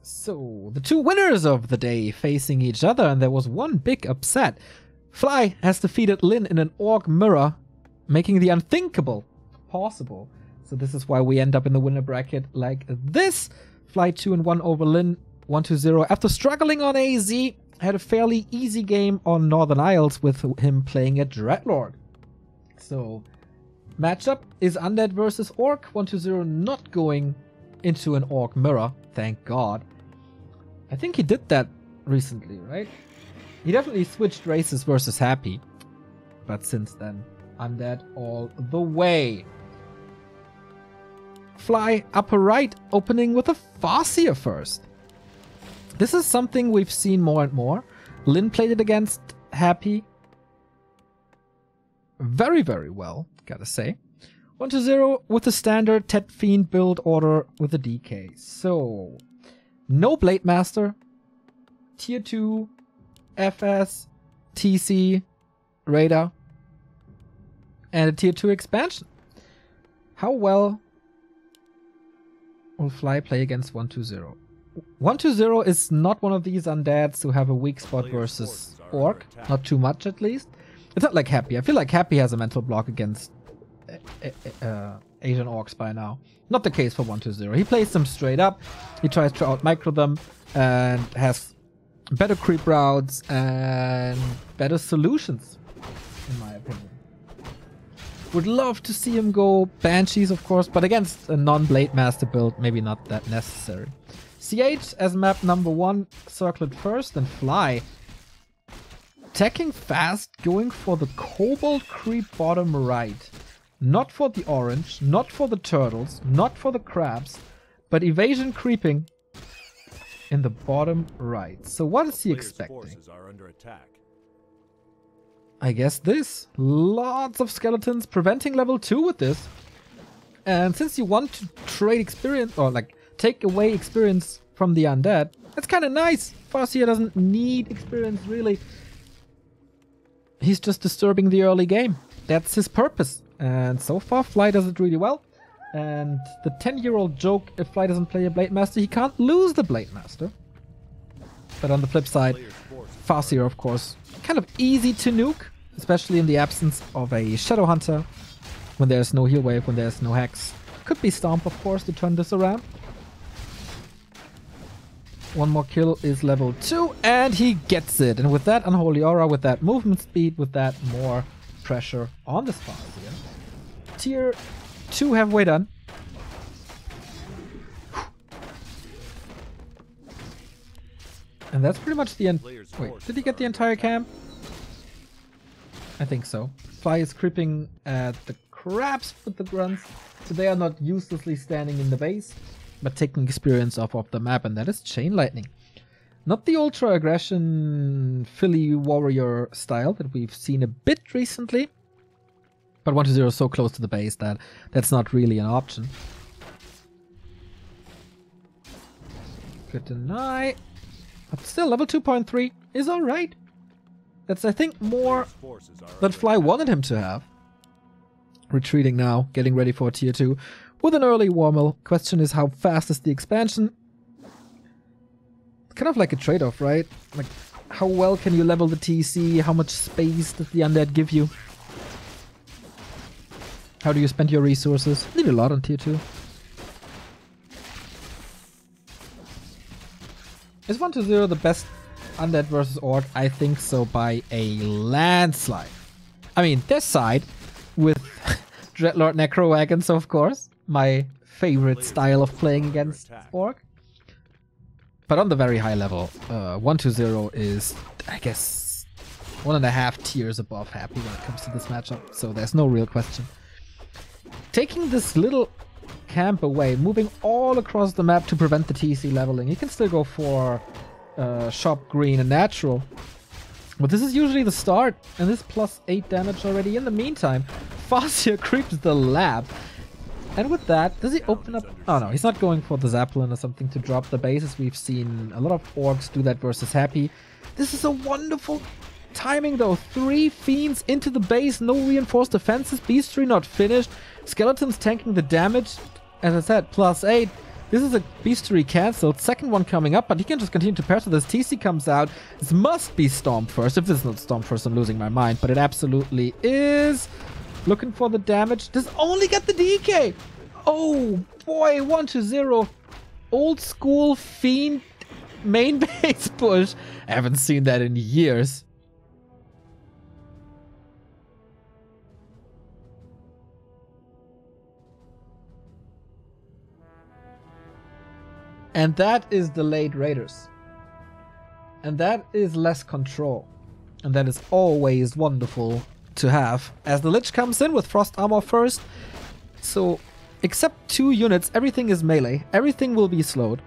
So, the two winners of the day facing each other, and there was one big upset. Fly has defeated Lin in an Orc Mirror, making the unthinkable possible. So this is why we end up in the winner bracket like this. Fly 2-1 over Lin, 1-0. After struggling on AZ, had a fairly easy game on Northern Isles with him playing a Dreadlord. So, matchup is Undead versus Orc, 1-0, not going into an Orc Mirror, thank God. I think he did that recently, right? He definitely switched races versus Happy. But since then, Undead all the way. Fly upper right, opening with a Farseer first. This is something we've seen more and more. Lin played it against Happy very, very well, gotta say. 1-0 with the standard Tet Fiend build order with the DK. So, no Blade Master, Tier 2, FS, TC, Raider, and a Tier 2 expansion. How well will Fly play against 1-2-0? 1-2-0 is not one of these undeads who have a weak spot versus Orc. Not too much, at least. It's not like Happy. I feel like Happy has a mental block against Asian Orcs by now. Not the case for 1-2-0. He plays them straight up. He tries to out-micro them and has better creep routes and better solutions, in my opinion. Would love to see him go Banshees, of course, but against a non-Blade Master build, maybe not that necessary. CH as map number 1, circle it first, and Fly. Attacking fast, going for the Kobold creep bottom right. Not for the orange, not for the turtles, not for the crabs, but evasion creeping in the bottom right. So what is he expecting? I guess this. Lots of skeletons preventing level 2 with this. And since you want to trade experience, or like take away experience from the undead, that's kind of nice. Farseer doesn't need experience really. He's just disturbing the early game. That's his purpose. And so far Fly does it really well. And the 10-year-old joke, if Fly doesn't play a Blade Master, he can't lose the Blade Master. But on the flip side, Farseer, of course, kind of easy to nuke, especially in the absence of a Shadow Hunter, when there's no heal wave, when there's no hex. Could be Stomp, of course, to turn this around. One more kill is level 2, and he gets it. And with that Unholy Aura, with that movement speed, with that more pressure on this Farseer. Tier 2 halfway done. And that's pretty much the end. Wait, did he get the entire camp? I think so. Fly is creeping at the crabs with the grunts, so they are not uselessly standing in the base, but taking experience off of the map, and that is Chain Lightning. Not the Ultra Aggression Philly Warrior style that we've seen a bit recently, but 1-2-0 is so close to the base that that's not really an option. Good deny. But still, level 2.3 is alright. That's, I think, more than Fly wanted him to have. Retreating now, getting ready for tier 2 with an early Warmill. Question is, how fast is the expansion? Kind of like a trade-off, right? Like, how well can you level the TC? How much space does the undead give you? How do you spend your resources? Need a lot on tier 2. Is 1-2-0 the best undead versus Orc? I think so by a landslide. I mean, this side with Dreadlord Necro Wagons, of course. My favorite style of playing against Orc. But on the very high level, 1-2-0 is, I guess, 1.5 tiers above Happy when it comes to this matchup. So there's no real question. Taking this little camp away, moving all across the map to prevent the TC leveling. You can still go for Shop Green and Natural. But this is usually the start, and this plus 8 damage already. In the meantime, Farseer creeps the lab. And with that, does he open up... Oh no, he's not going for the Zeppelin or something to drop the bases. We've seen a lot of Orcs do that versus Happy. This is a wonderful timing though. 3 Fiends into the base, no reinforced defenses, Beastry not finished. Skeletons tanking the damage. As I said, plus 8. This is a Beastery cancelled. Second one coming up, but he can just continue to pair to this. TC comes out. This must be Stomp first. If this is not Stomp first, I'm losing my mind. But it absolutely is. Looking for the damage. Does only get the DK. Oh boy, 1-0. Old school Fiend main base push. I haven't seen that in years. And that is delayed Raiders. And that is less control. And that is always wonderful to have. As the Lich comes in with Frost Armor first. So, except 2 units, everything is melee. Everything will be slowed.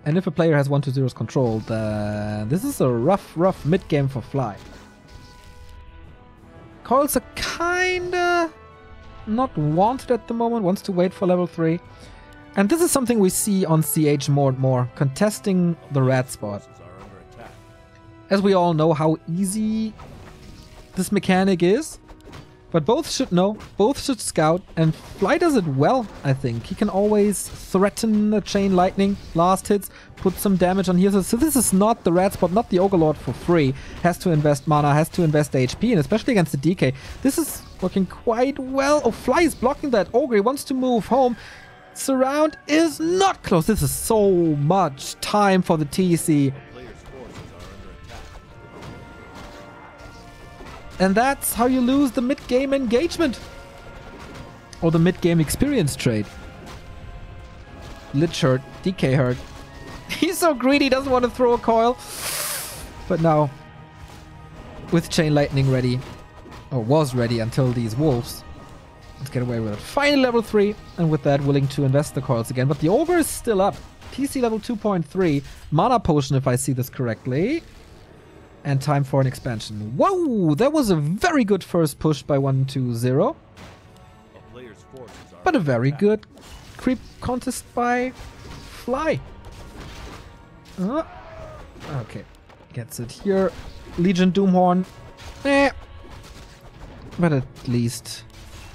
And if a player has 1-0's control, then this is a rough mid-game for Fly. Coils are kinda not wanted at the moment. Wants to wait for level 3. And this is something we see on CH more and more, contesting the red spot. As we all know how easy this mechanic is, but both should know, both should scout, and Fly does it well, I think. He can always threaten a Chain Lightning, last hits, put some damage on here. So this is not the red spot, not the Ogre Lord for free. Has to invest mana, has to invest HP, and especially against the DK. This is working quite well. Oh, Fly is blocking that Ogre, he wants to move home. Surround is not close. This is so much time for the TC. And that's how you lose the mid-game engagement. Or the mid-game experience trade. Lich hurt, DK hurt. He's so greedy, doesn't want to throw a coil. But now, with Chain Lightning ready, or was ready until these wolves, let's get away with it. Final level 3, and with that, willing to invest the coils again. But the Ogre is still up. TC level 2.3. Mana Potion, if I see this correctly. And time for an expansion. Whoa! That was a very good first push by 1-0. But a very good creep contest by Fly. Okay. Gets it here. Legion Doomhorn. But at least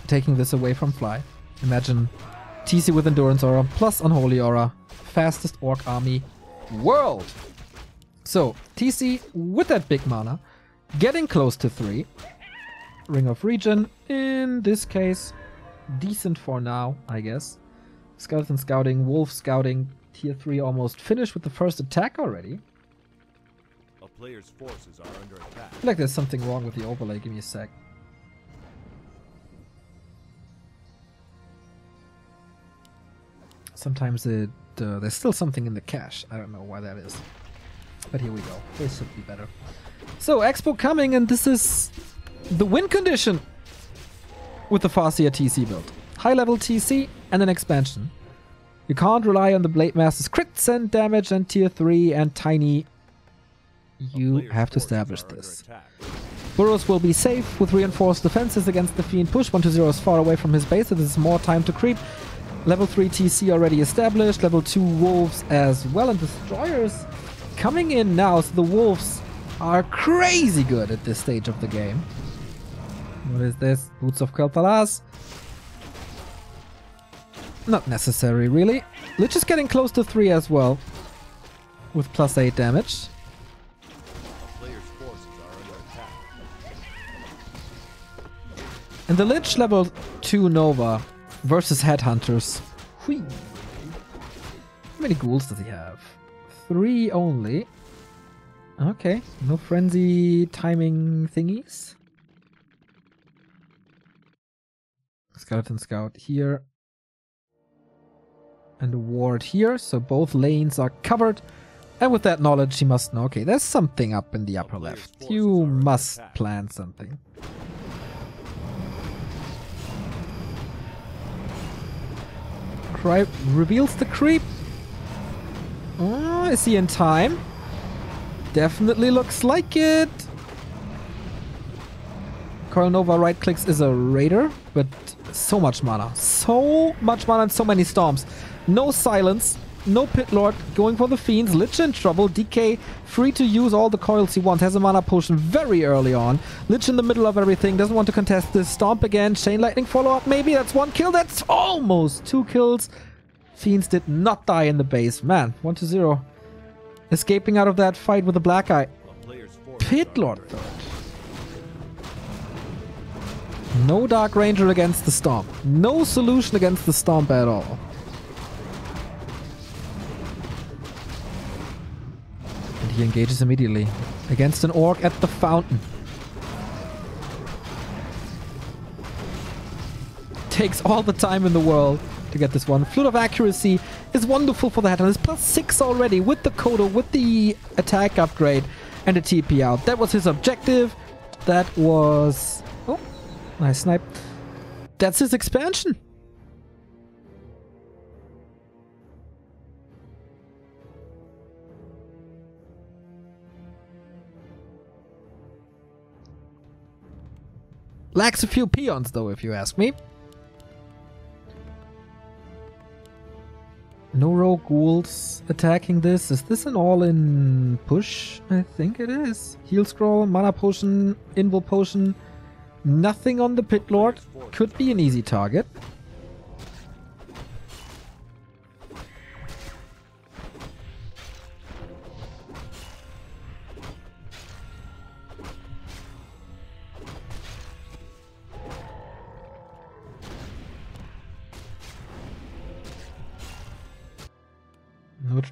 taking this away from Fly. Imagine TC with Endurance Aura plus Unholy Aura. Fastest Orc army world. So, TC with that big mana, getting close to 3. Ring of Regen, in this case, decent for now, I guess. Skeleton Scouting, Wolf Scouting, tier 3 almost finished with the first attack already. A player's forces are under attack. I feel like there's something wrong with the overlay, give me a sec. Sometimes there's still something in the cache. I don't know why that is. But here we go. This should be better. So, Expo coming, and this is the win condition with the Farseer TC build. High level TC and an expansion. You can't rely on the Blade Master's crits and damage and tier 3 and tiny. You have to establish this. Burrows will be safe with reinforced defenses against the Fiend push. 1-0 is far away from his base, so this is more time to creep. Level 3 TC already established. Level 2 Wolves as well, and Destroyers coming in now. So the Wolves are crazy good at this stage of the game. What is this? Boots of Kel'Thas. Not necessary, really. Lich is getting close to 3 as well, with plus 8 damage. And the Lich level 2 Nova versus Headhunters. Whee. How many ghouls does he have? 3 only. Okay, no frenzy timing thingies. Skeleton Scout here. And a ward here, so both lanes are covered. And with that knowledge, he must know, okay, there's something up in the upper left. You must plan something. Cry reveals the creep. Oh, is he in time? Definitely looks like it. Coil Nova right clicks is a raider, but so much mana. So much mana and so many storms. No silence, no Pit Lord, going for the Fiends. Lich in trouble. DK free to use all the coils he wants. Has a mana potion very early on. Lich in the middle of everything. Doesn't want to contest this. Stomp again. Chain Lightning follow up maybe. That's 1 kill. That's almost 2 kills. Fiends did not die in the base. Man, 1-0. Escaping out of that fight with the Black Eye. A player's forces Pit are Lord under third. No Dark Ranger against the Stomp. No solution against the Stomp at all. And he engages immediately against an Orc at the fountain. Takes all the time in the world to get this one. Flute of Accuracy is wonderful for the Headhunter. It's +6 already with the Kodo, with the attack upgrade and the TP out. That was his objective. That was... Oh, nice snipe. That's his expansion. Lacks a few peons though, if you ask me. No rogue ghouls attacking this. Is this an all-in push? I think it is. Heal scroll, mana potion, invul potion. Nothing on the Pit Lord. Could be an easy target.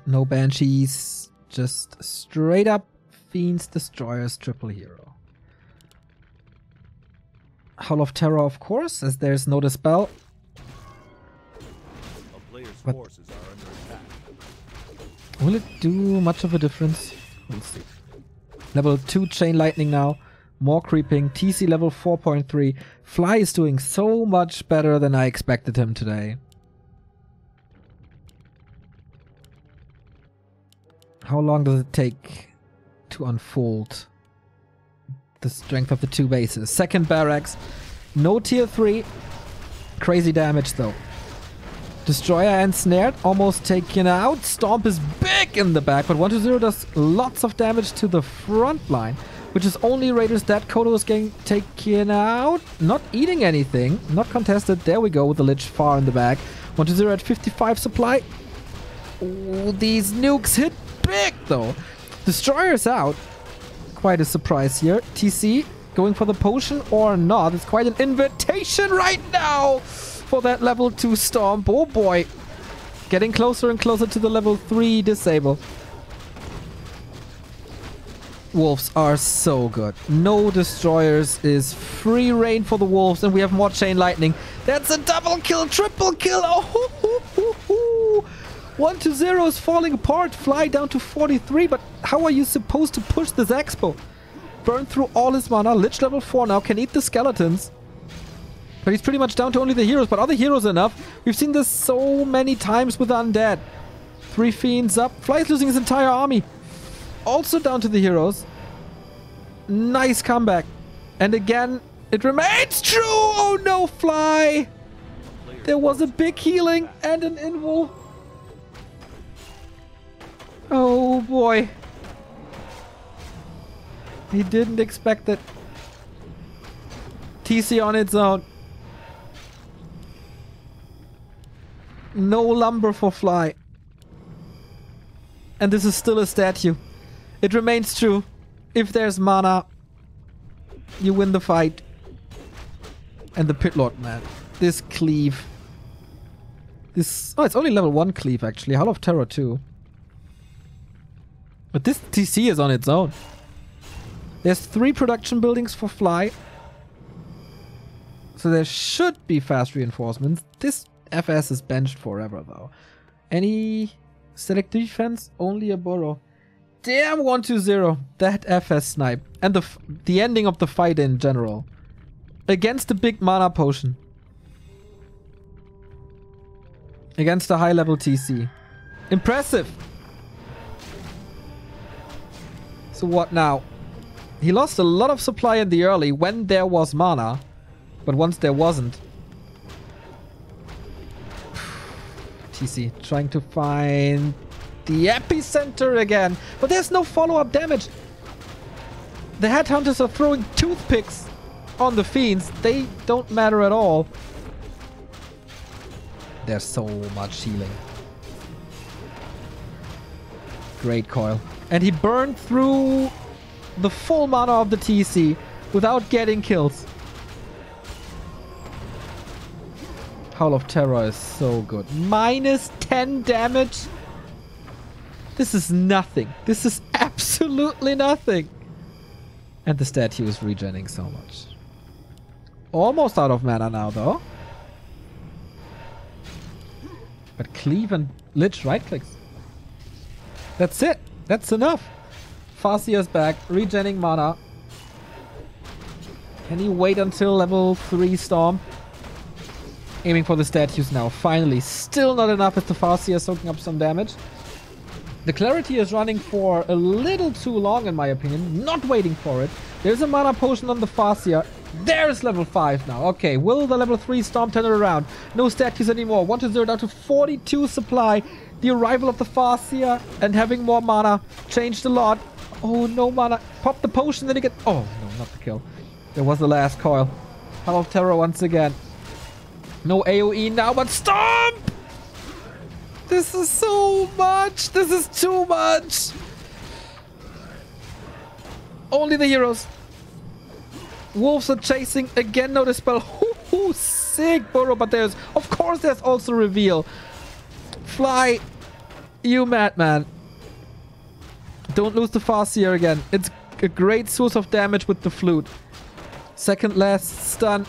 No Banshees, just straight up Fiends, Destroyers, triple hero. Howl of Terror, of course, as there's no Dispel. A player's forces are under attack. Will it do much of a difference? We'll see. Level 2 Chain Lightning now. More creeping. TC level 4.3. Fly is doing so much better than I expected him today. How long does it take to unfold the strength of the two bases? Second barracks. No tier 3. Crazy damage though. Destroyer ensnared, almost taken out. Stomp is big in the back, but 1-0 does lots of damage to the front line, which is only Raiders. That Kodo is getting taken out. Not eating anything. Not contested. There we go with the Lich far in the back. 1-0 at 55 supply. Oh, these nukes hit big though. Destroyer's out. Quite a surprise here. TC going for the potion or not. It's quite an invitation right now for that level 2 Stomp. Oh boy. Getting closer and closer to the level 3 disable. Wolves are so good. No Destroyers is free reign for the Wolves, and we have more Chain Lightning. That's a double kill, triple kill. Oh, hoo, hoo, hoo, hoo. 1-0 is falling apart. Fly down to 43, but how are you supposed to push this Expo? Burn through all his mana. Lich level 4 now, can eat the skeletons. But he's pretty much down to only the heroes, but are the heroes enough? We've seen this so many times with Undead. 3 Fiends up. Fly is losing his entire army. Also down to the heroes. Nice comeback. And again, it remains true. Oh no, Fly. There was a big healing and an invul. Oh boy. He didn't expect it. TC on its own. No lumber for Fly. And this is still a statue. It remains true. If there's mana, you win the fight. And the Pit Lord, man. This cleave. This... Oh, it's only level 1 cleave, actually. Howl of Terror, too. But this TC is on its own. There's 3 production buildings for Fly. So there should be fast reinforcements. This FS is benched forever, though. Any select defense? Only a burrow. Damn, 1-0. That FS snipe. And the ending of the fight in general. Against the big mana potion. Against a high level TC. Impressive. So what now? He lost a lot of supply in the early when there was mana. But once there wasn't. TC trying to find the epicenter again. But there's no follow-up damage. The Headhunters are throwing toothpicks on the Fiends. They don't matter at all. There's so much healing. Great coil. And he burned through the full mana of the TC without getting kills. Howl of Terror is so good. Minus 10 damage. This is nothing. This is absolutely nothing. And the statue is regenerating so much. Almost out of mana now, though. But Cleave and Lich right clicks. That's it. That's enough. Farseer's back. Regenerating mana. Can he wait until level 3 Storm? Aiming for the statues now. Finally. Still not enough as the Farseer soaking up some damage. The Clarity is running for a little too long in my opinion. Not waiting for it. There's a mana potion on the Farseer. There's level 5 now. Okay, will the level 3 Storm turn it around? No statues anymore. 1-0 down to 42 supply. The arrival of the Farseer and having more mana changed a lot. Oh, no mana. Pop the potion, then you get... Oh, no, not the kill. There was the last coil. Howl of Terror once again. No AoE now, but Stomp! This is so much. This is too much. Only the heroes. Wolves are chasing. Again, no dispel. Sick burrow, but there's... Of course, there's also reveal. Fly. You madman. Don't lose the Farseer again. It's a great source of damage with the flute. Second last stun.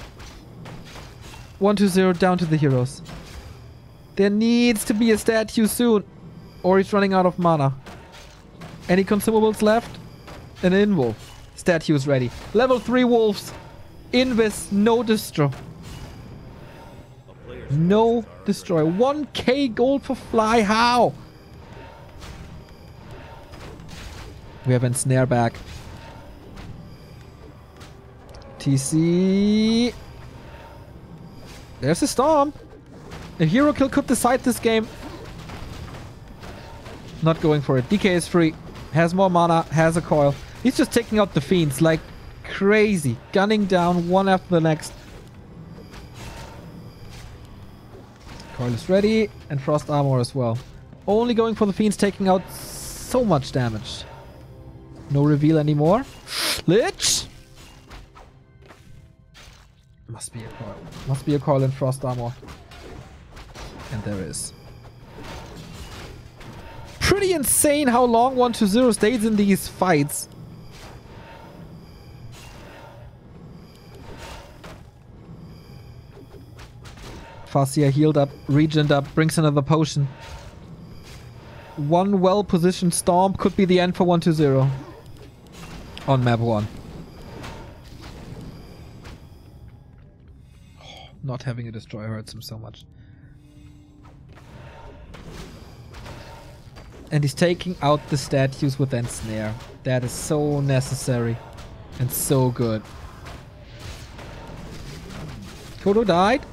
1-0 down to the heroes. There needs to be a statue soon. Or he's running out of mana. Any consumables left? An Involve. Statues ready. Level 3 wolves. Invis, no destroy. No destroy. 1k gold for Fly. How? We have Ensnare back. TC. There's a Storm. A hero kill could decide this game. Not going for it. DK is free. Has more mana. Has a coil. He's just taking out the fiends like crazy. Gunning down one after the next. Coil is ready. And Frost Armor as well. Only going for the fiends, taking out so much damage. No reveal anymore. Lich! Must be a coil. Must be a coil in Frost Armor. And there is. Pretty insane how long 1-0 stays in these fights. Farseer healed up, regened up, brings another potion. One well-positioned Storm could be the end for 1-0. On map 1. Not having a destroy hurts him so much. And he's taking out the statues with Ensnare. That is so necessary. And so good. Kodo died.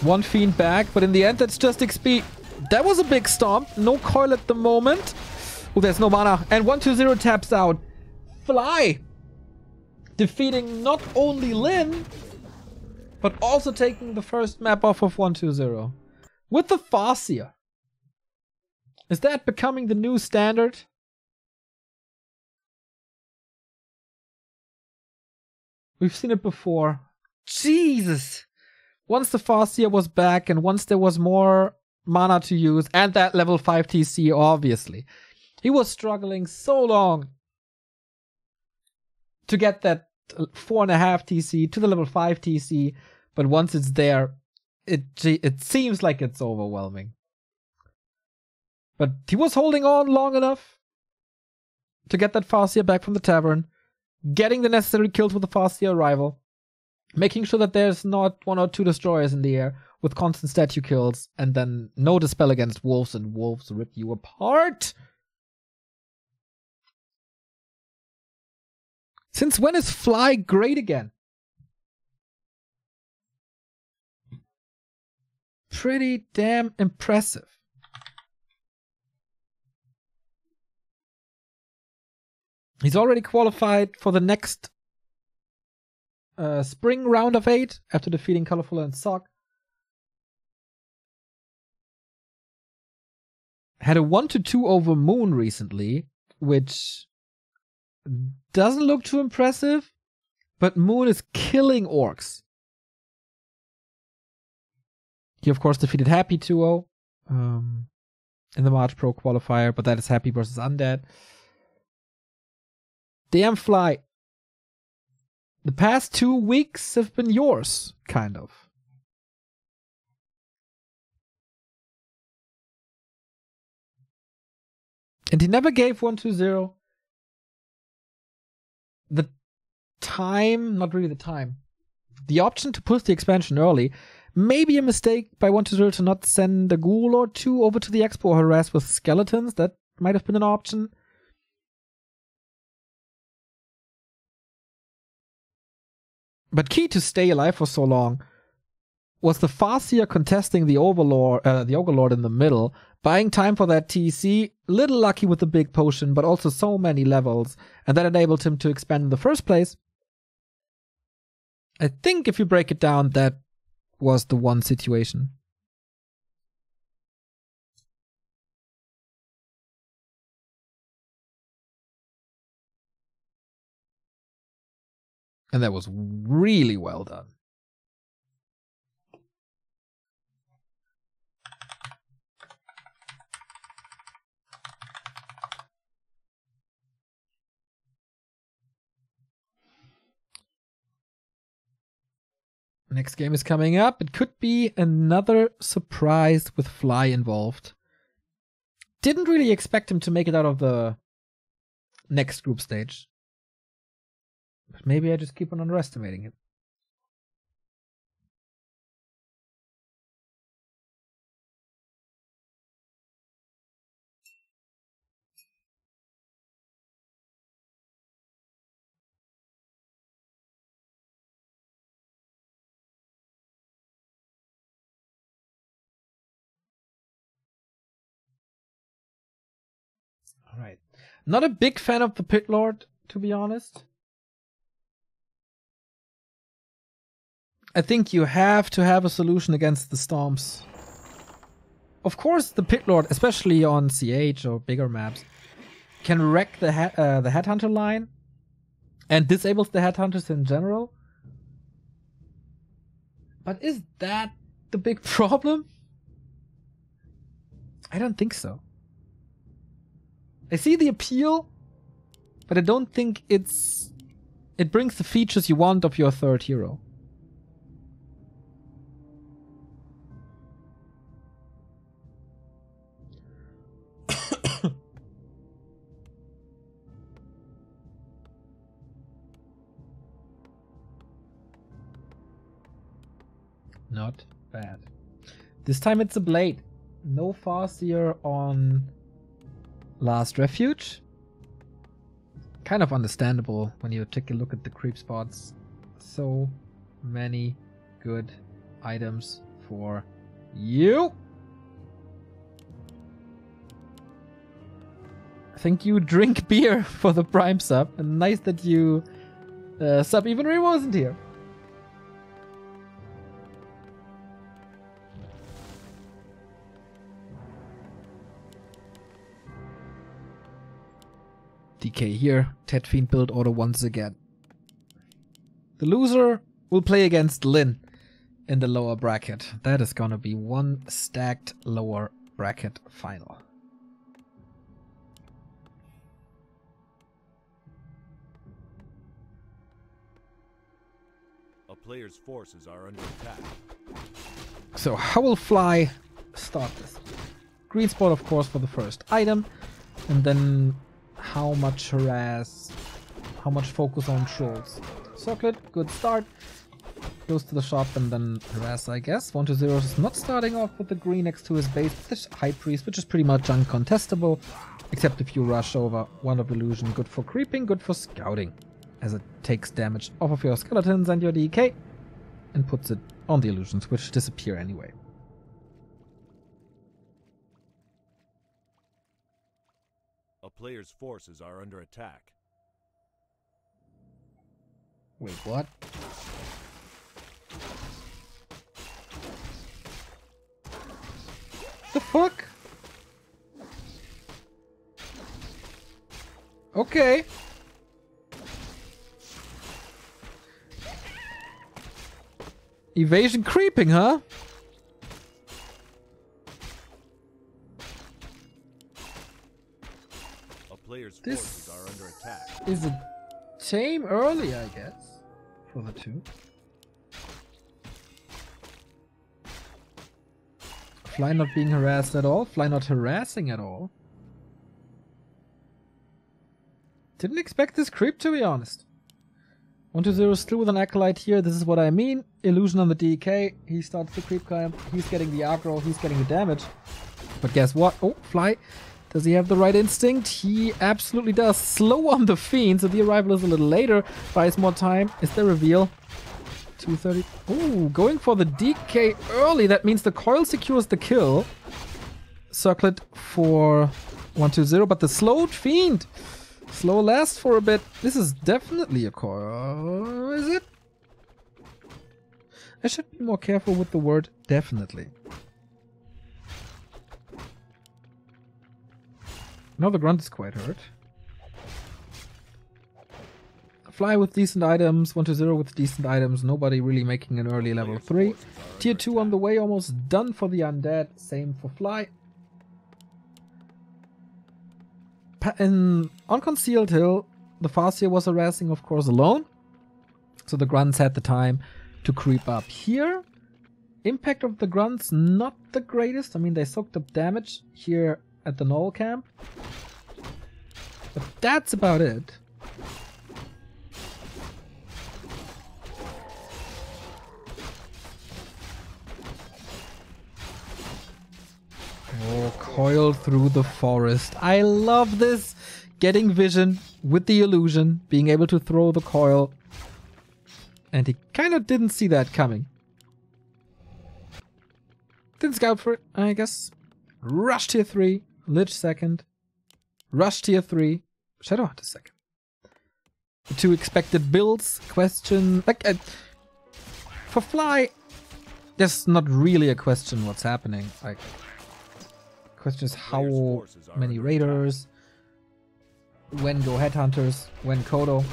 One fiend back, but in the end that's just XP. That was a big Stomp. No coil at the moment. Oh, there's no mana. And 1-0 taps out. Fly! Defeating not only Lyn, but also taking the first map off of 1-0. With the Farseer. Is that becoming the new standard? We've seen it before. Jesus! Once the Farseer was back and once there was more mana to use and that level 5 TC obviously. He was struggling so long to get that 4.5 TC to the level 5 TC, but once it's there, it seems like it's overwhelming. But he was holding on long enough to get that Farseer back from the tavern, getting the necessary kills with the Farseer arrival, making sure that there's not 1 or 2 destroyers in the air with constant statue kills, and then no dispel against wolves, and wolves rip you apart. Since when is Fly great again? Pretty damn impressive. He's already qualified for the next spring round of 8 after defeating Colorful and Sock. had a 1-2 over Moon recently, which doesn't look too impressive, but Moon is killing orcs. He, of course, defeated Happy 2-0 in the March Pro qualifier, but that is Happy versus Undead. Damn Fly. The past 2 weeks have been yours, kind of. And he never gave 1-2-0 the time, not really the time, the option to push the expansion early. Maybe a mistake by 1-2-0 to not send a ghoul or 2 over to the expo or harass with skeletons. That might have been an option. But key to stay alive for so long was the Farseer contesting the Overlord in the middle, buying time for that TC, little lucky with the big potion, but also so many levels, and that enabled him to expand in the first place. I think if you break it down, that was the one situation. And that was really well done. Next game is coming up. It could be another surprise with Fly involved. Didn't really expect him to make it out of the next group stage. But maybe I just keep on underestimating it. All right. Not a big fan of the Pit Lord, to be honest. I think you have to have a solution against the Storms. Of course, the Pit Lord, especially on CH or bigger maps, can wreck the Headhunter line and disables the Headhunters in general. But is that the big problem? I don't think so. I see the appeal, but I don't think it brings the features you want of your third hero. Not bad. This time it's a blade. No Farseer on Last Refuge. Kind of understandable when you take a look at the creep spots. So many good items for you. I think you drink beer for the Prime sub. And nice that you sub even when he wasn't here. DK here. Ted Fiend build order once again. The loser will play against Lin in the lower bracket. That is gonna be one stacked lower bracket final. A player's forces are under attack. So how will Fly start this? Green spot, of course, for the first item, and then how much harass, how much focus on trolls. Circlet, good start. Goes to the shop and then harass, I guess. 1-2-0 is not starting off with the green next to his base. This High Priest, which is pretty much uncontestable, except if you rush over Wand of Illusion. Good for creeping, good for scouting, as it takes damage off of your skeletons and your DK and puts it on the illusions, which disappear anyway. A player's forces are under attack. Wait, what? The fuck? Okay. Evasion creeping, huh? A player's This forces are under attack. is a tame early, I guess, for the two. Fly not being harassed at all. Fly not harassing at all. Didn't expect this creep, to be honest. 120 still with an Acolyte here. This is what I mean. Illusion on the DK. He starts the creep climb. He's getting the aggro. He's getting the damage. But guess what? Oh, Fly. Does he have the right instinct? He absolutely does. Slow on the Fiend, so the arrival is a little later. Buys more time. Is there reveal? 230. Oh, going for the DK early. That means the coil secures the kill. Circlet for 120, but the slowed Fiend. Slow last for a bit. This is definitely a coil. Is it? I should be more careful with the word definitely. No, the grunt is quite hurt. Fly with decent items, 120 with decent items, nobody really making an early level 3. Tier 2 on the way, almost done for the undead, same for Fly. On Concealed Hill, the Farseer was harassing, of course, alone. So the grunts had the time to creep up here. Impact of the grunts, not the greatest. I mean, they soaked up damage here at the Knoll camp. But that's about it. Oh, coil through the forest. I love this. Getting vision with the illusion, being able to throw the coil. And he kind of didn't see that coming. Didn't scout for it, I guess. Rush tier 3. Lich second. Rush tier 3. Shadowhunter second. The two expected builds. Question. For Fly, there's not really a question what's happening. Like, question is how many raiders, when go headhunters, when Kodo,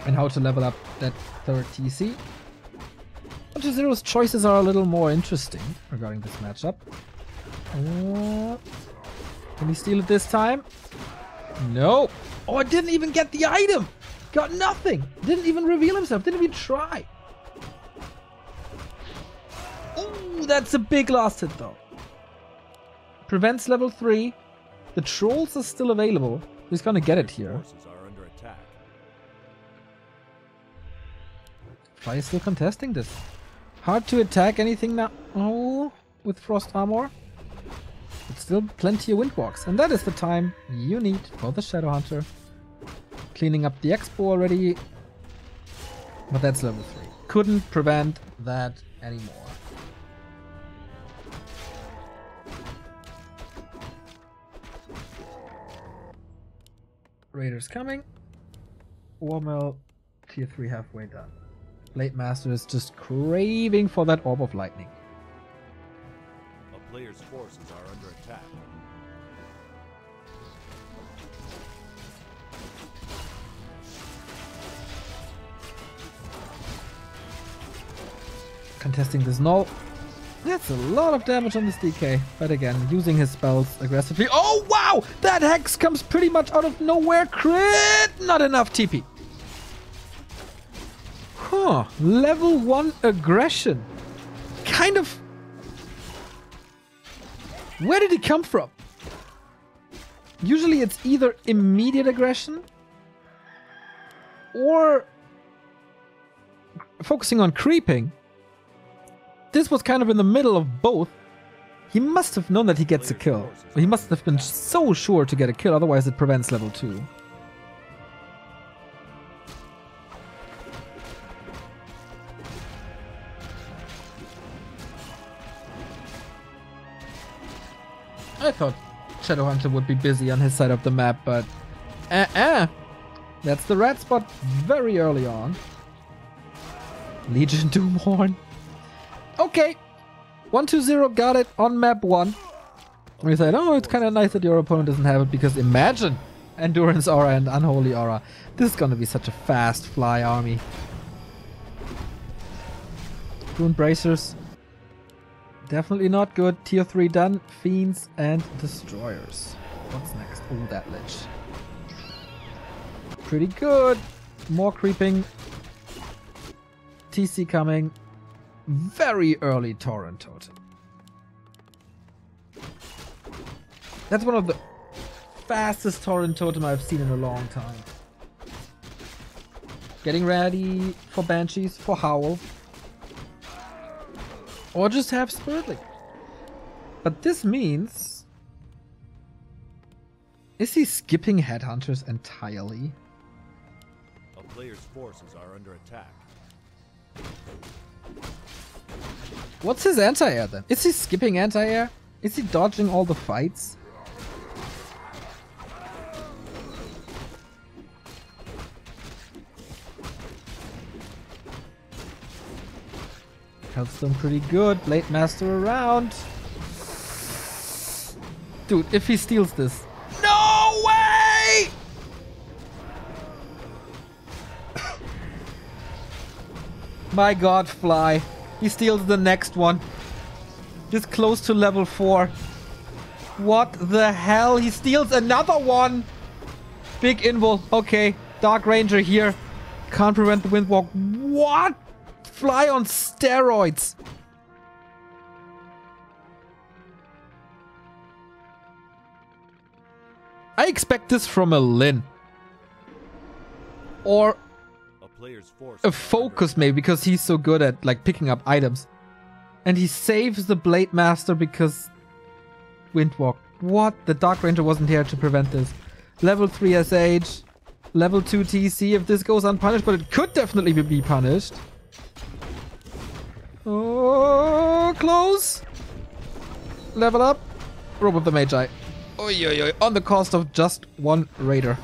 and how to level up that third TC. 120's choices are a little more interesting regarding this matchup. Can he steal it this time? No. Oh, I didn't even get the item. Got nothing. Didn't even reveal himself. Didn't even try. Oh, that's a big last hit though. Prevents level 3. The trolls are still available. He's gonna get it here. Fly is still contesting this. Hard to attack anything now. Oh, with frost armor. But still plenty of windwalks. And that is the time you need for the Shadowhunter. Cleaning up the expo already. But that's level 3. Couldn't prevent that anymore. Raiders coming. Warmill tier 3 halfway done. Blade Master is just craving for that Orb of Lightning. A player's forces are under attack. Contesting this Knoll. That's a lot of damage on this DK. But again, using his spells aggressively. Oh, wow! That Hex comes pretty much out of nowhere. Crit! Not enough TP. Huh. Level 1 aggression. Kind of... Where did he come from? Usually it's either immediate aggression or focusing on creeping. This was kind of in the middle of both. He must have known that he gets a kill. He must have been so sure to get a kill, otherwise it prevents level 2. I thought Shadowhunter would be busy on his side of the map, but that's the red spot very early on. Legion Doomhorn. Okay, 120 got it on map 1. We said, oh, it's kind of nice that your opponent doesn't have it, because imagine Endurance Aura and Unholy Aura. This is gonna be such a fast fly army. Rune Bracers. Definitely not good. Tier 3 done. Fiends and Destroyers. What's next? Oh, that Lich. Pretty good. More creeping. TC coming. Very early Torrent Totem. That's one of the fastest Torrent Totem I've seen in a long time. Getting ready for Banshees, for Howl. Or just have Spirit Link. But this means... Is he skipping Headhunters entirely? A player's forces are under attack. What's his anti-air then? Is he skipping anti-air? Is he dodging all the fights? Healthstone pretty good. Blade Master around. Dude, if he steals this. No way! My god, Fly. He steals the next one. Just close to level 4. What the hell? He steals another one! Big invul. Okay. Dark Ranger here. Can't prevent the Windwalk. What? Fly on steroids. I expect this from a Lin. Or A player's force a Focus maybe, because he's so good at like picking up items. And he saves the Blade Master because Windwalk. What? The Dark Ranger wasn't here to prevent this. Level 3 SH. Level 2 TC if this goes unpunished, but it could definitely be punished. Oh, close. Level up. Robe of the Magi. Oi, oi, oi. On the cost of just one Raider.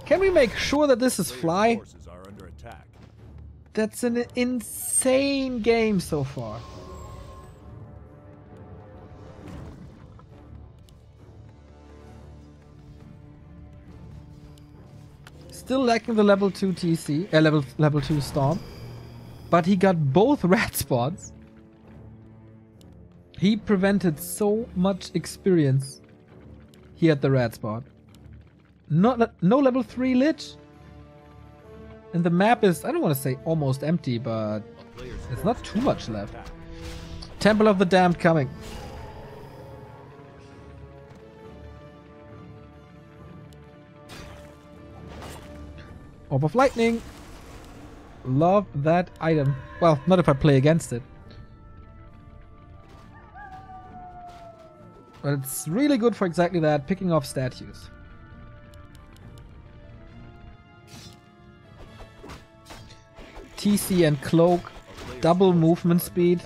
Can we make sure that this is Fly? forces are under attack. That's an insane game so far. Still lacking the level 2 TC, level 2 Storm. But he got both red spots. He prevented so much experience here at the red spot. No level 3 Lich. And the map is, I don't want to say almost empty, but it's not too much left. Temple of the Damned coming. Orb of Lightning. Love that item. Well, not if I play against it. But it's really good for exactly that, picking off statues. TC and Cloak, double movement speed.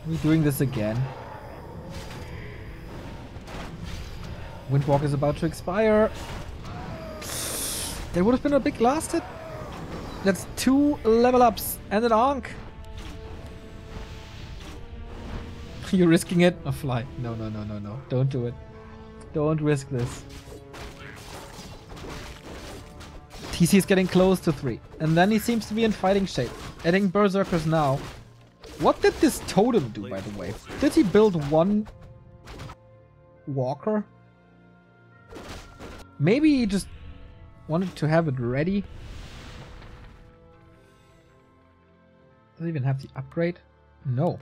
We're doing this again. Windwalk is about to expire. There would have been a big last hit. That's 2 level ups and an Ankh. You're risking it? A Fly. No, no, no, no, no. Don't do it. Don't risk this. TC is getting close to 3. And then he seems to be in fighting shape. Adding Berserkers now. What did this totem do, by the way? Did he build one walker? Maybe he just wanted to have it ready. Does it even have the upgrade? No.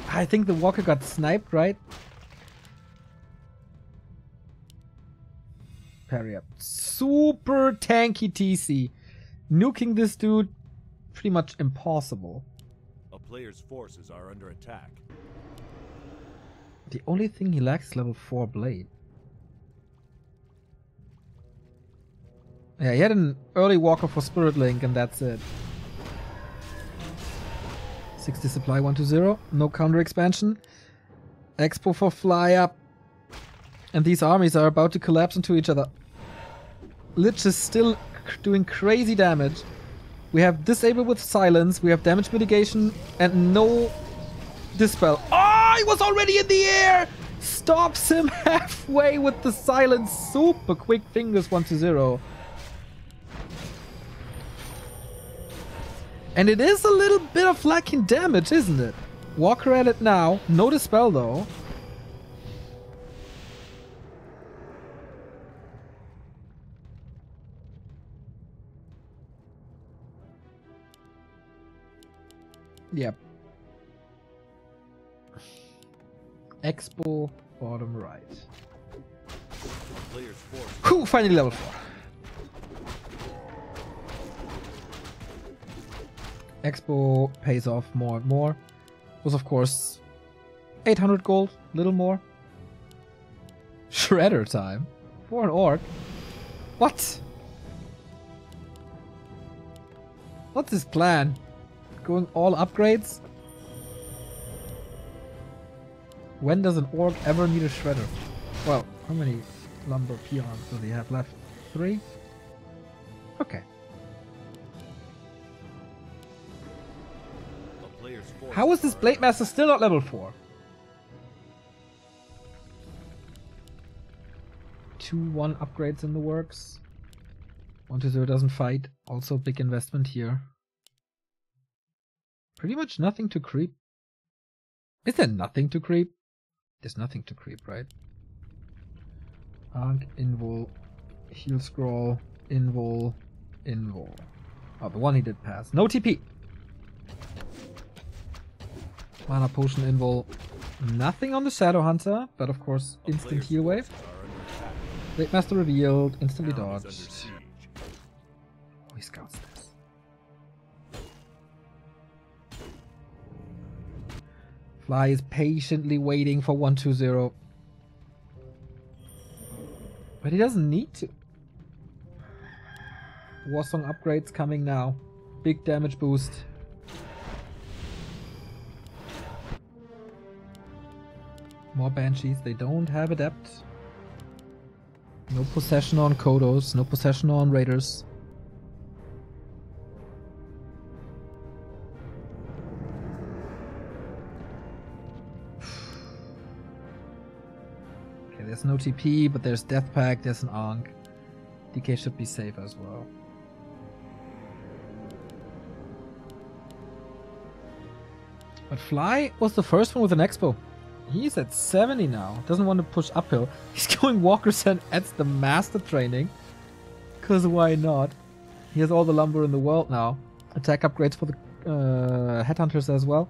I think the walker got sniped, right? Parry up. Super tanky TC. Nuking this dude, pretty much impossible. A player's forces are under attack. The only thing he lacks is level 4 blade. Yeah, he had an early walker for Spirit Link and that's it. 60 supply 120. No counter expansion. Expo for fly up. And these armies are about to collapse into each other. Lich is still doing crazy damage. We have Disable with Silence. We have Damage Mitigation and no Dispel. Oh, he was already in the air! Stops him halfway with the Silence. Super quick fingers 1-0. And it is a little bit of lacking damage, isn't it? Walker at it now. No Dispel though. Yep. Expo, bottom right. Whew, finally level 4. Expo pays off more and more. Was of course 800 gold, little more. Shredder time for an orc. What? What's his plan? Going all upgrades? When does an orc ever need a shredder? Well, how many lumber peons does he have left? 3? Okay. How is this Blade Master still not level 4? 2-1 upgrades in the works. 1-0 doesn't fight. Also big investment here. Pretty much nothing to creep. Is there nothing to creep? There's nothing to creep, right? Ankh, Invul, Heal Scroll, Invul, Invul. Oh, the one he did pass. No TP! Mana Potion, Invul. Nothing on the Shadow Hunter, but of course, instant heal wave. Blade Master revealed, instantly dodged. Oh, he scouts this. Fly is patiently waiting for 1-2-0. But he doesn't need to. Warsong upgrades coming now. Big damage boost. More Banshees. They don't have Adept. No possession on Kodos. No possession on Raiders. Okay, there's no TP, but there's Death Pact, there's an Ankh. DK should be safe as well. But Fly was the first one with an Expo. He's at 70 now. Doesn't want to push uphill. He's going Walker Sen adds the Master Training. Because why not? He has all the lumber in the world now. Attack upgrades for the Headhunters as well.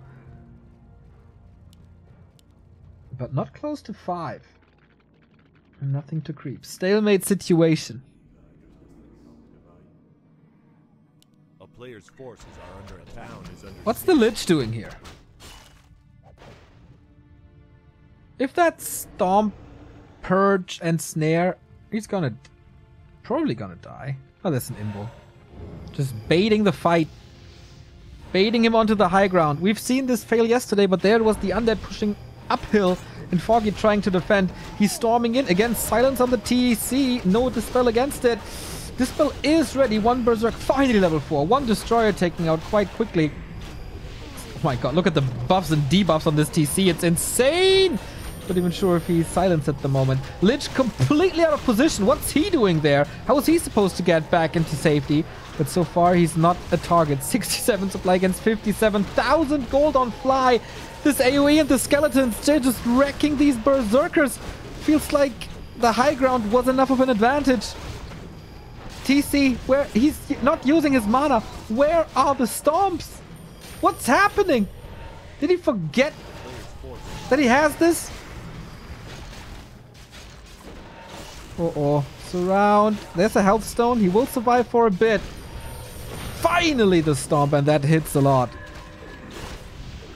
But not close to 5. Nothing to creep. Stalemate situation. A player's forces are under attack. What's the Lich doing here? If that's Stomp, Purge, and Snare, he's probably gonna die. Oh, that's an Invul. Just baiting the fight. Baiting him onto the high ground. We've seen this fail yesterday, but there was the Undead pushing uphill and Foggy trying to defend. He's storming in. Again, silence on the TC. No Dispel against it. Dispel is ready. One Berserk finally level 4. One Destroyer taking out quite quickly. Oh my god, look at the buffs and debuffs on this TC. It's insane! Not even sure if he's silenced at the moment. Lich completely out of position. What's he doing there? How is he supposed to get back into safety? But so far he's not a target. 67 supply against 57,000 gold on Fly. This AoE and the skeletons, they're just wrecking these berserkers. Feels like the high ground was enough of an advantage. TC, where he's not using his mana. Where are the stomps? What's happening? Did he forget that he has this? Uh-oh. Surround. There's a health stone. He will survive for a bit. Finally the stomp, and that hits a lot.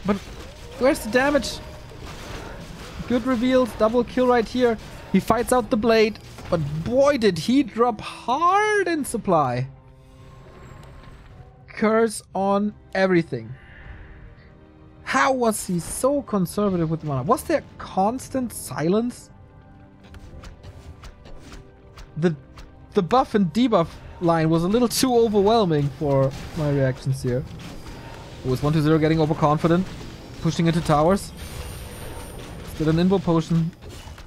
But where's the damage? Good reveals. Double kill right here. He fights out the blade. But boy, did he drop hard in supply. Curse on everything. How was he so conservative with mana? Was there constant silence? the buff and debuff line was a little too overwhelming for my reactions here. It was 1-0 getting overconfident, pushing into towers. Still an invo potion.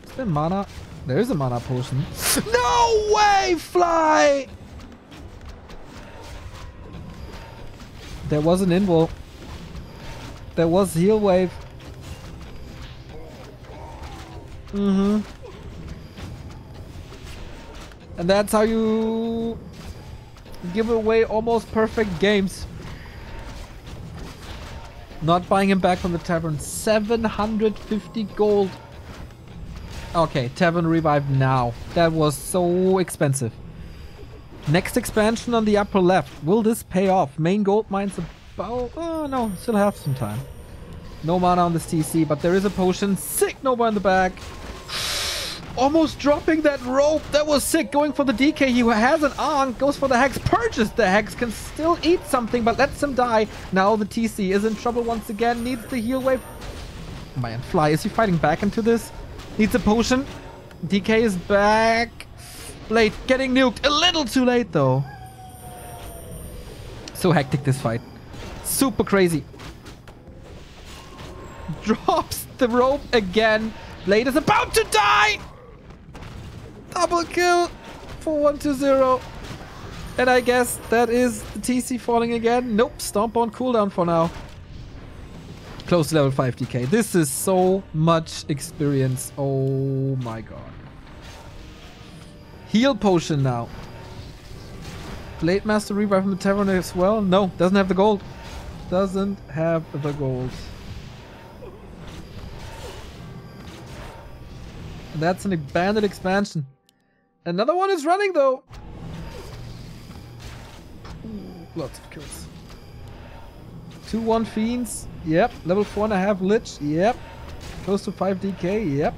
Is there mana? There is a mana potion. No way, Fly! There was an invo. There was heal wave. And that's how you give away almost perfect games. Not buying him back from the tavern. 750 gold. Okay, tavern revive now. That was so expensive. Next expansion on the upper left. Will this pay off? Main gold mine's about... Oh no, still have some time. No mana on this TC, but there is a potion. Sick Nova in the back. Almost dropping that rope. That was sick. Going for the DK. He has an Ankh. Goes for the Hex. Purges the Hex. Can still eat something, but lets him die. Now the TC is in trouble once again. Needs the heal wave. Man, Fly. Is he fighting back into this? Needs a potion. DK is back. Late. Getting nuked. A little too late, though. So hectic, this fight. Super crazy. Drops the rope again. Blade is about to die. Double kill for 1-0. And I guess that is the TC falling again. Nope, Stomp on cooldown for now. Close to level 5 DK. This is so much experience. Oh my god. Heal potion now. Blade Master revive from the tavern as well. No, doesn't have the gold. Doesn't have the gold. And that's an abandoned expansion. Another one is running though. Ooh, lots of kills. 2-1 Fiends. Yep. Level 4.5 Lich. Yep. Close to 5 DK. Yep.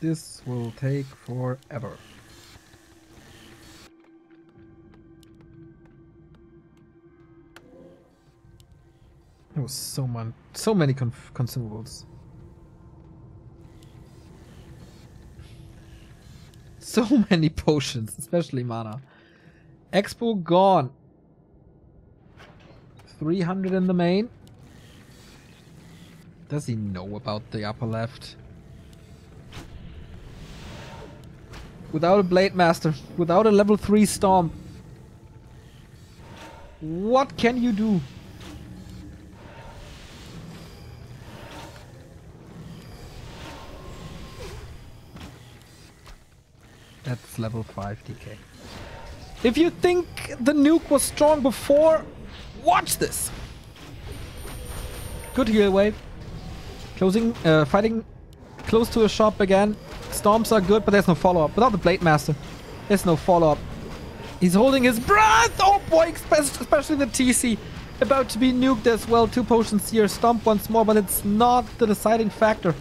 This will take forever. There was so many consumables. So many potions, especially mana. Expo gone. 300 in the main. Does he know about the upper left? Without a Blade Master, without a level 3 Storm, what can you do? That's level 5 DK. If you think the nuke was strong before, watch this. Good heal wave. Closing, fighting close to a shop again. Storms are good, but there's no follow-up. Without the Blade Master, there's no follow-up. He's holding his breath! Oh boy, especially the TC. About to be nuked as well. 2 potions here. Stomp once more, but it's not the deciding factor.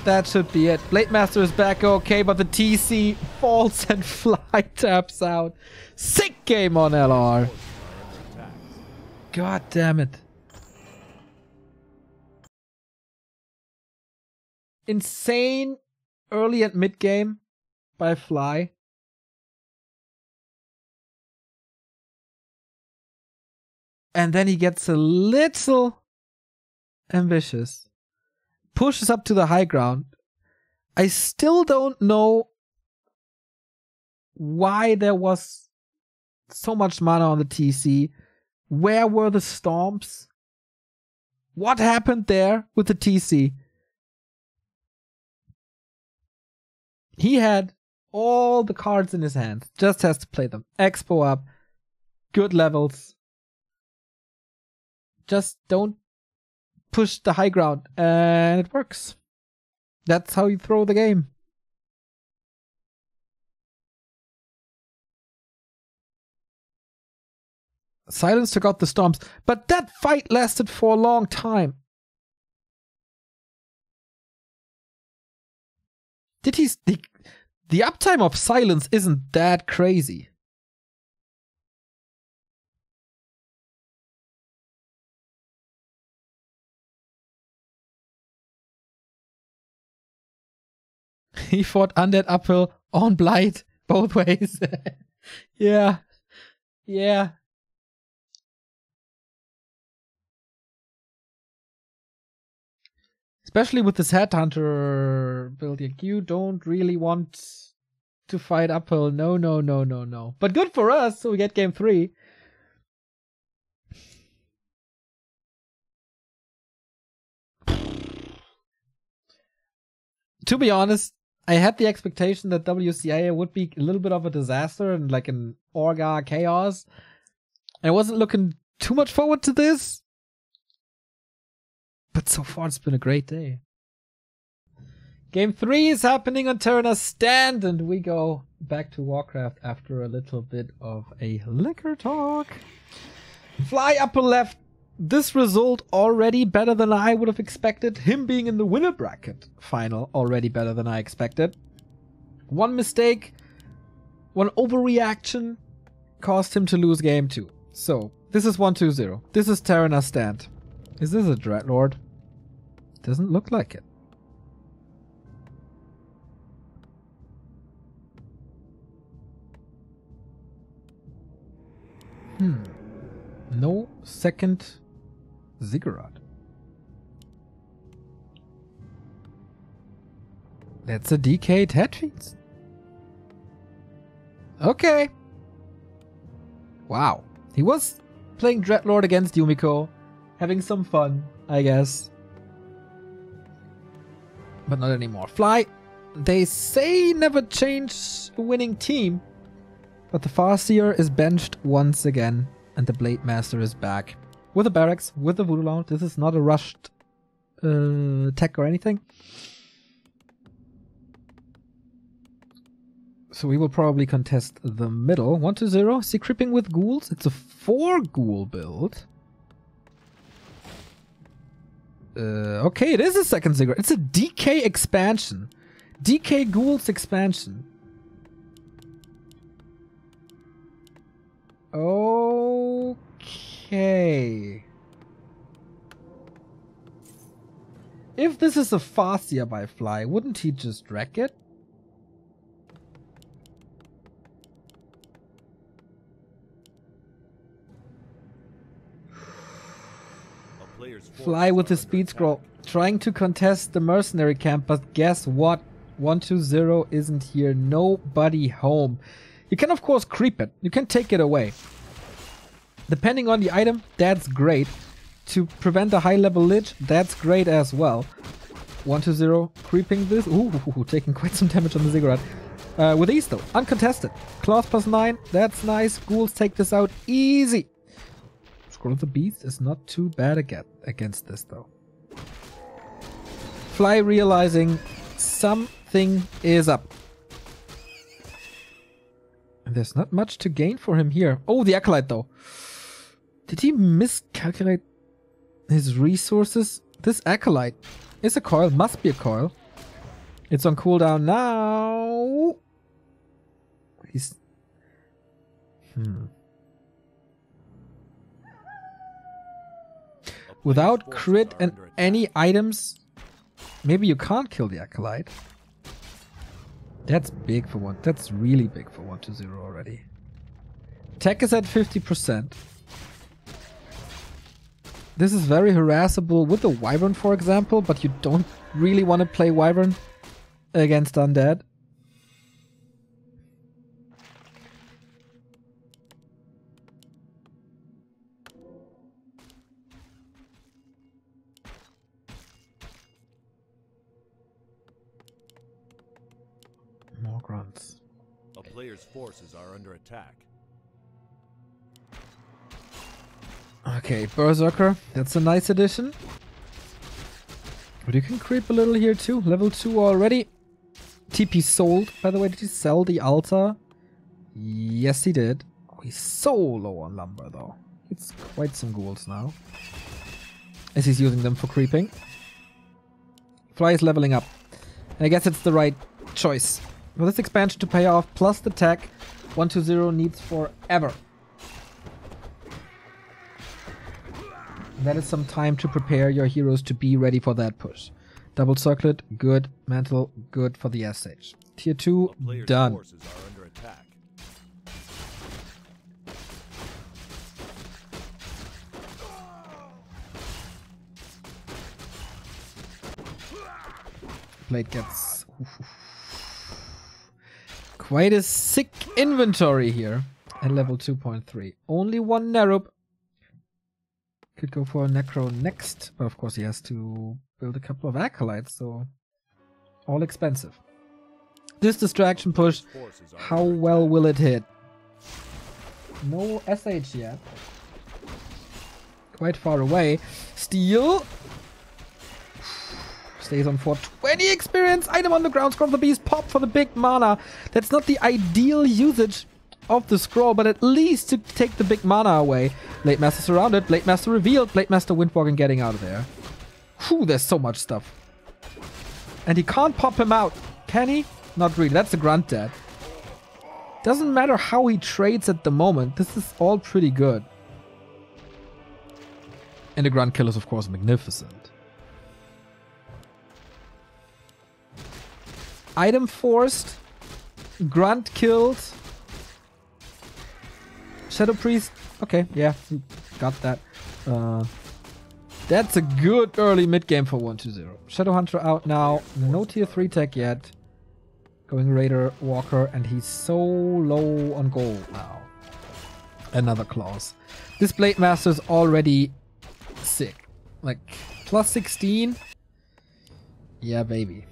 That should be it. Blade Master is back okay, but the TC falls and Fly taps out. Sick game on LR. God damn it. Insane early and mid game by Fly. And then he gets a little ambitious. Pushes up to the high ground. I still don't know why there was so much mana on the TC. Where were the Storms? What happened there with the TC? He had all the cards in his hand. Just has to play them. Expo up. Good levels. Just don't push the high ground. And it works. That's how you throw the game. Silence took out the Storms. But that fight lasted for a long time. The uptime of Silence isn't that crazy. He fought undead uphill on Blight both ways. Yeah. Yeah. Especially with this Headhunter build, you don't really want to fight uphill. No, no, no, no, no. But good for us, so we get game 3. To be honest, I had the expectation that WCA would be a little bit of a disaster and like an Orga chaos. I wasn't looking too much forward to this. But so far it's been a great day. Game 3 is happening on Terra's stand, and we go back to Warcraft after a little bit of a liquor talk. Fly upper left. This result already better than I would have expected. Him being in the winner bracket final already better than I expected. One mistake, one overreaction caused him to lose game 2. So, this is 1-2-0. This is Terra's stand. Is this a Dreadlord? Doesn't look like it. No second Ziggurat. That's a DK Tetris. Okay. Wow. He was playing Dreadlord against Yumiko. Having some fun, I guess. But not anymore. Fly. They say never change a winning team. But the Farseer is benched once again. And the Blade Master is back. With the barracks, with the Voodoo Lounge. This is not a rushed tech or anything. So we will probably contest the middle. 1-0. See creeping with ghouls. It's a 4 ghoul build. Okay, it is a second Ziggurat. It's a DK expansion. DK Ghouls expansion. Okay. If this is a Farseer by Fly, wouldn't he just wreck it? Fly with the speed scroll, trying to contest the mercenary camp, but guess what? 1-2-0 isn't here. Nobody home. You can of course creep it. You can take it away. Depending on the item, that's great. To prevent a high level lich, that's great as well. 1-2-0, creeping this. Ooh, taking quite some damage on the Ziggurat. With ease though, uncontested. Claws +9, that's nice. Ghouls take this out easy. Scroll of the Beast is not too bad against this though. Fly realizing something is up. And there's not much to gain for him here. Oh, the Acolyte though. Did he miscalculate his resources? This Acolyte is a coil, must be a coil. It's on cooldown now. He's... Without crit and any items, maybe you can't kill the Acolyte. That's big for one. That's really big for 1-2-0 already. Tech is at 50%. This is very harassable with the Wyvern, for example, but you don't really want to play Wyvern against Undead. More grunts. A player's forces are under attack. Okay, Berserker. That's a nice addition. But you can creep a little here too. Level 2 already. TP sold. By the way, did he sell the altar? Yes, he did. Oh, he's so low on lumber though. It's quite some ghouls now. As he's using them for creeping. Fly is leveling up. And I guess it's the right choice. For this expansion to pay off, plus the tech, 1-2-0 needs forever. That is some time to prepare your heroes to be ready for that push. Double circlet, good. Mantle, good for the SH. Tier 2, A player's done. forces are under attack. Blade gets quite a sick inventory here at level 2.3. Only one Nerub. Could go for a Necro next, but of course he has to build a couple of Acolytes, so all expensive. This distraction push, Forces are how under well attack. will it hit? No SH yet. Quite far away. Steel. Stays on 420 experience. Item on the ground. Scroll of the Beast. Pop for the big mana. That's not the ideal usage of the scroll, but at least to take the big mana away. Blade Master surrounded. Blade Master revealed. Blade Master Windwalk getting out of there. Whew, there's so much stuff. And he can't pop him out. Can he? Not really. That's a grunt dead. Doesn't matter how he trades at the moment. This is all pretty good. And the grunt kill is of course magnificent. Item forced. Grunt killed. Shadow Priest. Okay, yeah, got that. That's a good early mid game for 1-2-0. Shadow Hunter out now. No tier 3 tech yet. Going Raider, Walker, and he's so low on gold now. Another clause. This Blade Master is already sick. Like, plus 16. Yeah, baby.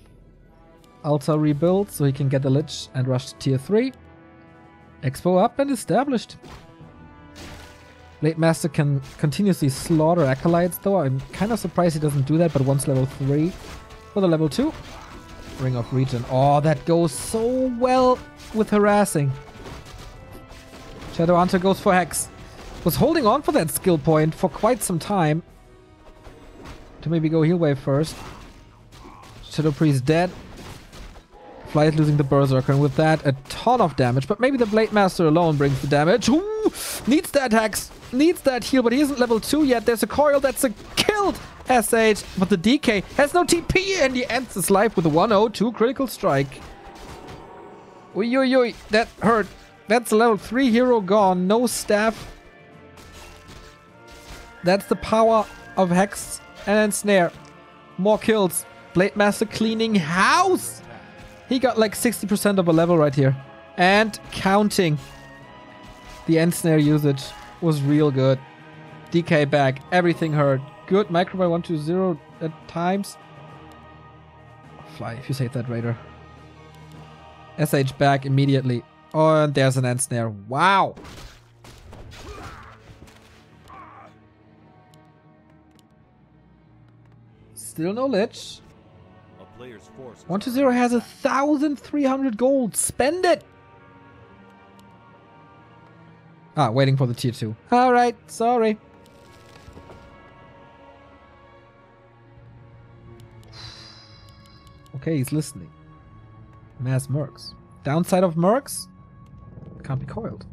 Altar rebuild so he can get the Lich and rush to tier 3. Expo up and established. Blade Master can continuously slaughter Acolytes though. I'm kind of surprised he doesn't do that, but once level 3 for the level 2. Ring of Regen. Oh, that goes so well with harassing. Shadow Hunter goes for Hex. Was holding on for that skill point for quite some time. To maybe go heal wave first. Shadow Priest dead. Fly is losing the Berserker, and with that, a ton of damage. But maybe the Blade Master alone brings the damage. Ooh, needs that Hex. Needs that heal, but he isn't level 2 yet. There's a coil. That's a killed SH. But the DK has no TP, and he ends his life with a 102 critical strike. Oi, oi, oi. That hurt. That's a level 3 hero gone. No staff. That's the power of Hex and Ensnare. More kills. Blade Master cleaning house. He got like 60% of a level right here. And counting. The Ensnare usage was real good. DK back. Everything hurt. Good. Micro by 1-2-0 at times. Fly if you save that Raider. SH back immediately. Oh, and there's an Ensnare. Wow. Still no Lich. 1-2-0 has 1,300 gold. Spend it! Ah, waiting for the tier 2. Alright, sorry. Okay, he's listening. Mass Mercs. Downside of Mercs? Can't be coiled.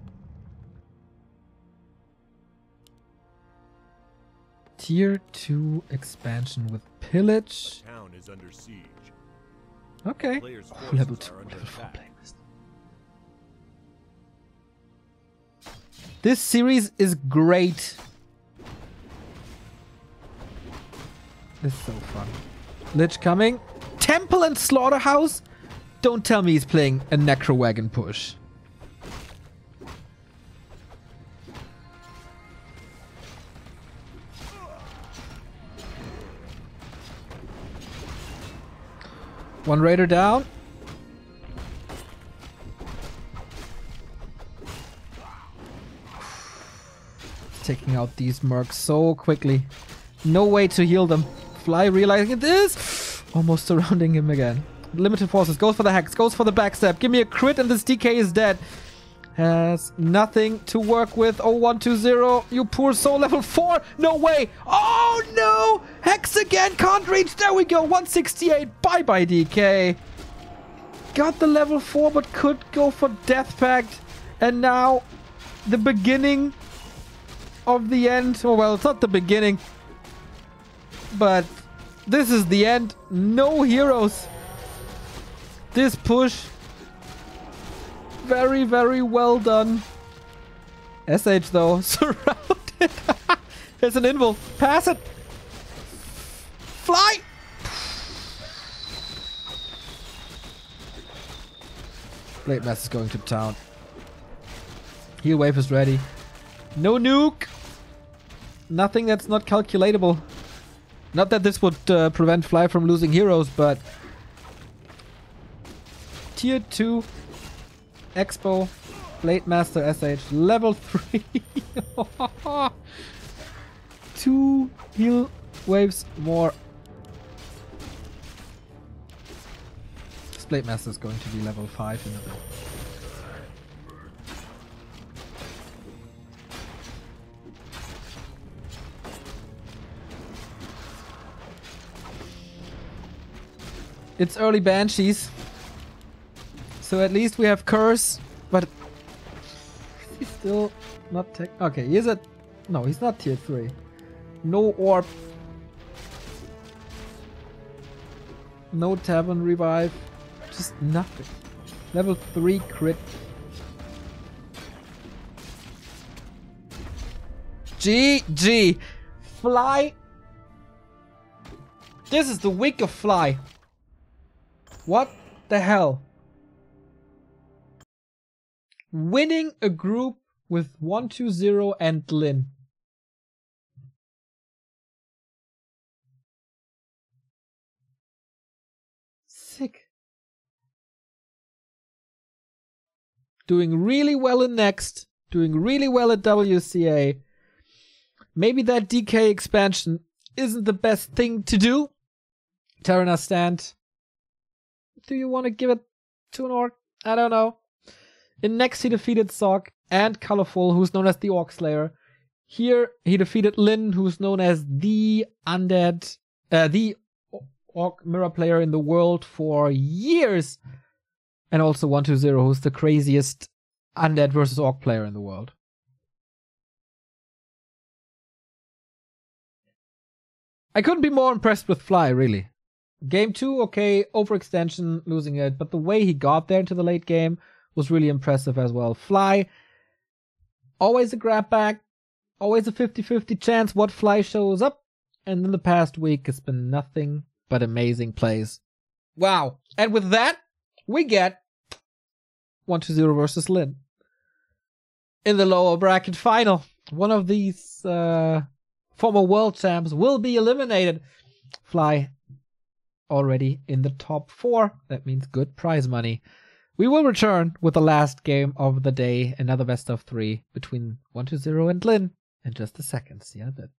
Tier 2 expansion with Pillage. The town is under siege. Okay. Players' Oh, forces level 2, are under level 4 attack. playlist. This series is great. It's so fun. Lich coming. Temple and Slaughterhouse? Don't tell me he's playing a Necro Wagon push. One Raider down. Taking out these mercs so quickly. No way to heal them. Fly realizing this. Almost surrounding him again. Limited forces. Goes for the Hex. Goes for the backstab. Give me a crit and this DK is dead. Has nothing to work with. Oh, 1-2-0. You poor soul. Level 4. No way. Oh, no. Hex again. Can't reach. There we go. 168. Bye-bye, DK. Got the level 4, but could go for Death Pact. And now the beginning of the end. Oh, well, it's not the beginning. But This is the end. No heroes. This push. Very, very well done. SH though, surrounded. There's an invul. Pass it. Fly. Blade Master's going to town. Heal wave is ready. No nuke. Nothing that's not calculatable. Not that this would prevent Fly from losing heroes, but Tier 2 Expo Blade Master SH level 3. 2 heal waves more. This Blade Master is going to be level 5 in a bit. It's early Banshees. So at least we have Curse, but he's still not tech. Okay, he is at. No, he's not tier 3. No orb. No Tavern revive. Just nothing. Level 3 crit. GG. Fly. This is the week of Fly. What the hell? Winning a group with 120 and Lin. Sick. Doing really well in Next. Doing really well at WCA. Maybe that DK expansion isn't the best thing to do. Terranar stand. Do you want to give it to an orc? I don't know. In Next he defeated Zog and Colorful, who's known as the Orc Slayer. Here he defeated Lin, who's known as the undead, the Orc mirror player in the world for years. And also 120, who's the craziest undead versus Orc player in the world. I couldn't be more impressed with Fly, really. Game 2, okay, overextension, losing it, but the way he got there into the late game was really impressive as well. Fly, always a grab bag, always a 50-50 chance what Fly shows up, and in the past week it's been nothing but amazing plays. Wow. And with that, we get 120 versus Lin. In the lower bracket final, one of these former world champs will be eliminated. Fly already in the top 4. That means good prize money. We will return with the last game of the day, another best of 3 between 120 and Lin in just a second. See you in a bit.